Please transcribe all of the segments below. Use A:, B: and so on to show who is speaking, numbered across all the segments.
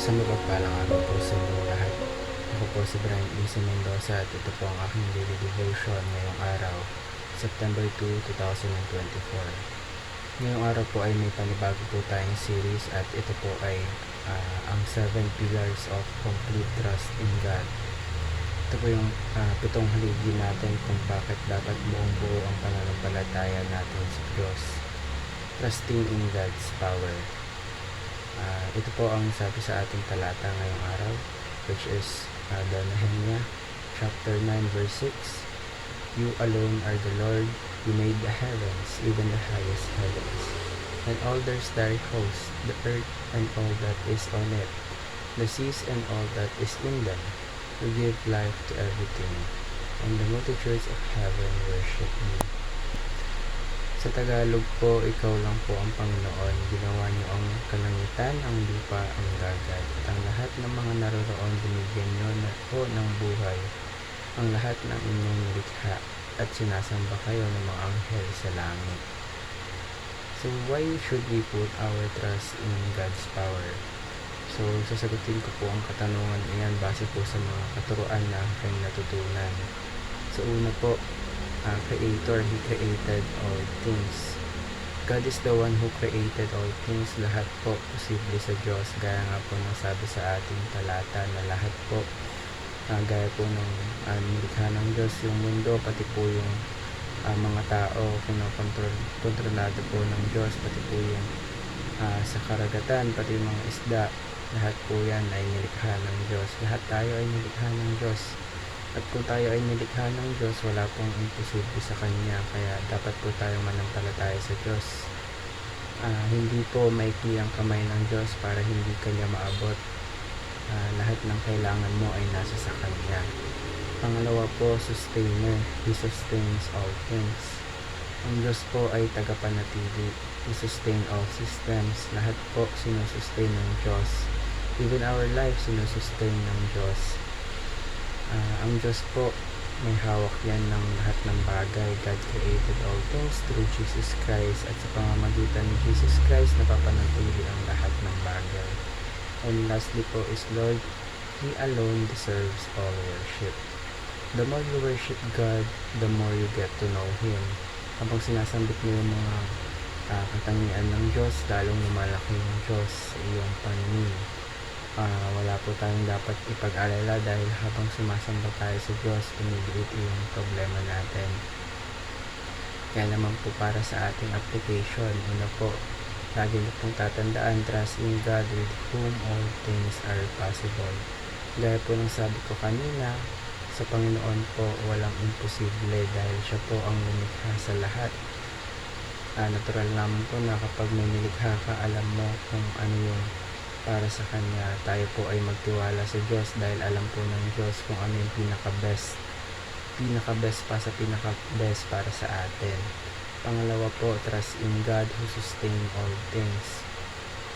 A: Isang mapagpalang araw po sa inyong lahat. Ako po si Brian Lisa Mendoza at ito po ang aking daily devotion ngayong araw, September 2, 2024. Ngayong araw po ay may panibago po tayong series at ito po ay ang 7 Pillars of Complete Trust in God. Ito po yung 7 haligi natin kung bakit dapat buong buo ang pananampalataya natin sa Diyos. Trusting in God's power. Ito po ang sabi sa ating talata ngayong araw, which is the Nehemiah chapter 9 verse 6. You alone are the Lord, you made the heavens, even the highest heavens, and all their starry host, the earth and all that is on it, the seas and all that is in them. You give life to everything, and the multitudes of heaven worship you. Sa Tagalog po, ikaw lang po ang Panginoon. Ginawa niyo ang kalangitan, ang lupa, ang dagat, at ang lahat ng mga naroroon binigyan niyo na po ng buhay, ang lahat ng inyong nilikha, at sinasamba kayo ng mga anghel sa langit. So, why should we put our trust in God's power? So, sasagutin ko po ang katanungan iyan base po sa mga katuruan na aking natutunan. So, una po, Creator, He created all things. God is the one who created all things. Lahat po posible sa Diyos. Gaya nga po ng sabi sa ating talata na lahat po, gaya po ng nilikha ng Diyos, yung mundo, pati po yung mga tao, kontrolado po ng Diyos, pati po yung sa karagatan, pati yung mga isda, lahat po yan ay nilikha ng Diyos. Lahat tayo ay nilikha ng Diyos. At kung tayo ay nilikha ng Diyos, wala pong imposible sa Kanya. Kaya dapat po tayong manampalataya sa Diyos. Hindi po maikli ang kamay ng Diyos para hindi Kanya maabot. Lahat ng kailangan mo ay nasa sa Kanya. Pangalawa po, sustainer. He sustains all things. Ang Diyos po ay tagapanatili. He sustain all systems. Lahat po sinusustain ng Diyos. Even our life sinusustain ng Diyos. Ang Diyos po, may hawak yan ng lahat ng bagay. God created all things through Jesus Christ, at sa pamamagitan ni Jesus Christ, napapanatili ang lahat ng bagay. And lastly po is Lord, He alone deserves all worship. The more you worship God, the more you get to know Him. Habang sinasambit mo yung mga katangian ng Diyos, lalong lumalaki yung Diyos sa iyong paningin. Wala po tayong dapat ipag-alala dahil habang sumasamba tayo sa Diyos, tumiliit yung problema natin. Kaya naman po para sa ating application, una po, lagi na pong tatandaan, trust in God with whom all things are possible. Gaya po ng sabi ko kanina, sa Panginoon po walang imposible dahil siya po ang lumikha sa lahat. Natural naman po na kapag may nilikha ka, alam mo kung ano yung para sa Kanya. Tayo po ay magtiwala sa Diyos dahil alam po ng Diyos kung ano yung pinaka-best pa sa pinaka-best para sa atin. Pangalawa po, trust in God who sustain all things.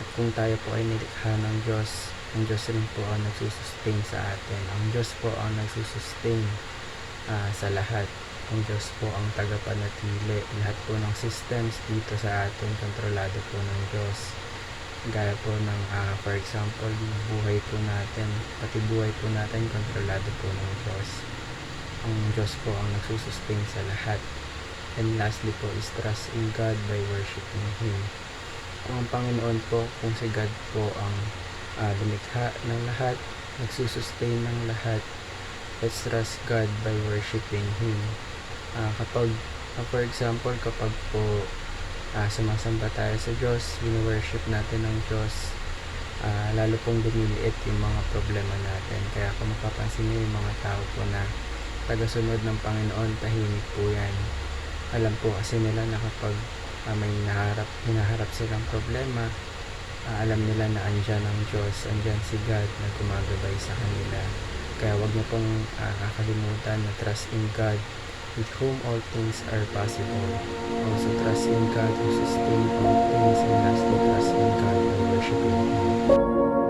A: At kung tayo po ay nilikha ng Diyos, ang Diyos rin po ang nagsusustain sa atin. Ang Diyos po ang nagsusustain sa lahat. Ang Diyos po ang tagapanatili. Lahat po ng systems dito sa atin, kontrolado po ng Diyos. Gaya po ng for example, yung buhay po natin, pati buhay po natin, kontrolado po ng Diyos. Ang Diyos po ang nagsusustain sa lahat. And lastly po is trust in God by worshiping Him. Kung ang Panginoon po, kung si God po ang lumikha ng lahat, nagsusustain ng lahat, let's trust God by worshiping Him. For example, kapag po sumasamba tayo sa Diyos, wini-worship natin ng Diyos, lalo pong lumiliit yung mga problema natin. Kaya kung mapapansin niyo yung mga tao po na tagasunod ng Panginoon, tahimik po yan. Alam po kasi nila na kapag may hinaharap silang problema, alam nila na andyan ang Diyos, andyan si God na gumagabay sa kanila. Kaya wag niyo pong kakalimutan na trust in God with whom all things are possible. Also trust in God who sustains all things, and lastly trust in God by worshiping Him.